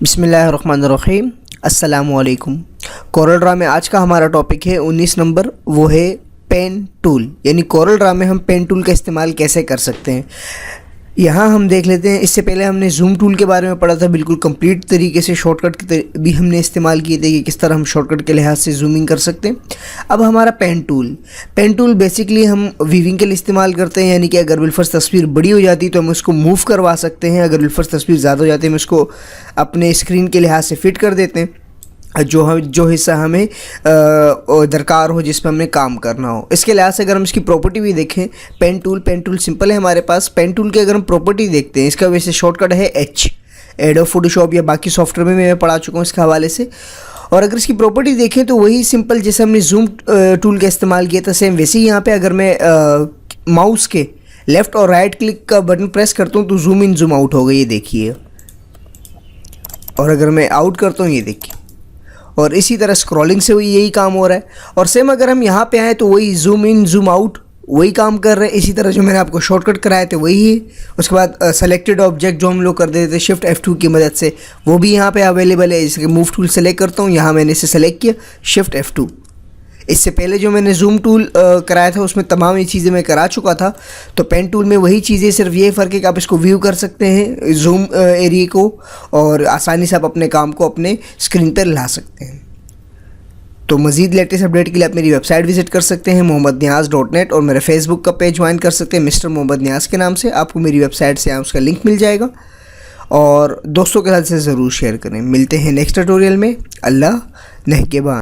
बिस्मिल्लाहिर्रहमानिर्रहीम, अस्सलामुअलैकुम। Corel Draw में आज का हमारा टॉपिक है 19 नंबर, वो है पेन टूल। यानी कोरल ड्रा में हम पेन टूल का इस्तेमाल कैसे कर सकते हैं, यहाँ हम देख लेते हैं। इससे पहले हमने जूम टूल के बारे में पढ़ा था, बिल्कुल कंप्लीट तरीके से शॉर्टकट भी हमने इस्तेमाल किए थे कि किस तरह हम शॉर्टकट के लिहाज से जूमिंग कर सकते हैं। अब हमारा पेन टूल बेसिकली हम वीविंग के लिए इस्तेमाल करते हैं। यानी कि अगर बिलफर्स तस्वीर बड़ी हो जाती है तो हम उसको मूव करवा सकते हैं, अगर बिलफर्स तस्वीर ज़्यादा हो जाती है हम उसको अपने स्क्रीन के लिहाज से फिट कर देते हैं जो हिस्सा हमें दरकार हो, जिस पर हमें काम करना हो। इसके लिहाज से अगर हम इसकी प्रॉपर्टी भी देखें, पेन टूल सिंपल है हमारे पास। पेन टूल की अगर हम प्रॉपर्टी देखते हैं, इसका वैसे शॉर्टकट है एडोब फोटोशॉप या बाकी सॉफ्टवेयर में मैं पढ़ा चुका हूँ इसके हवाले से। और अगर इसकी प्रॉपर्टी देखें तो वही सिंपल जैसे हमने जूम टूल का इस्तेमाल किया था, सेम वैसे ही यहाँ पे अगर मैं माउस के लेफ़्ट और राइट क्लिक का बटन प्रेस करता हूँ तो जूम इन जूम आउट हो गई, ये देखिए। और अगर मैं आउट करता हूँ, ये देखिए। और इसी तरह स्क्रॉलिंग से यही काम हो रहा है। और सेम अगर हम यहाँ पे आए तो वही जूम इन जूम आउट वही काम कर रहे हैं। इसी तरह जो मैंने आपको शॉर्टकट कराए थे वही है। उसके बाद सेलेक्टेड ऑब्जेक्ट जो हम लोग कर देते थे शिफ्ट F2 की मदद से, वो भी यहाँ पे अवेलेबल है। जैसे कि मूव टूल सेलेक्ट करता हूँ, यहाँ मैंने इसे सेलेक्ट किया, शिफ्ट F2। इससे पहले जो मैंने जूम टूल कराया था उसमें तमाम ये चीज़ें मैं करा चुका था। तो पेन टूल में वही चीज़ें, सिर्फ ये फ़र्क है कि आप इसको व्यू कर सकते हैं जूम एरिया को, और आसानी से आप अपने काम को अपने स्क्रीन पर ला सकते हैं। तो मज़ीद लेटेस्ट अपडेट के लिए आप मेरी वेबसाइट विजिट कर सकते हैं mohammadniaz.net, और मेरे फेसबुक का पेज ज्वाइन कर सकते हैं मिस्टर मोहम्मद नियाज़ के नाम से। आपको मेरी वेबसाइट से उसका लिंक मिल जाएगा, और दोस्तों के साथ से ज़रूर शेयर करें। मिलते हैं नेक्स्ट ट्यूटोरियल में। अल्लाह नेहकेबान।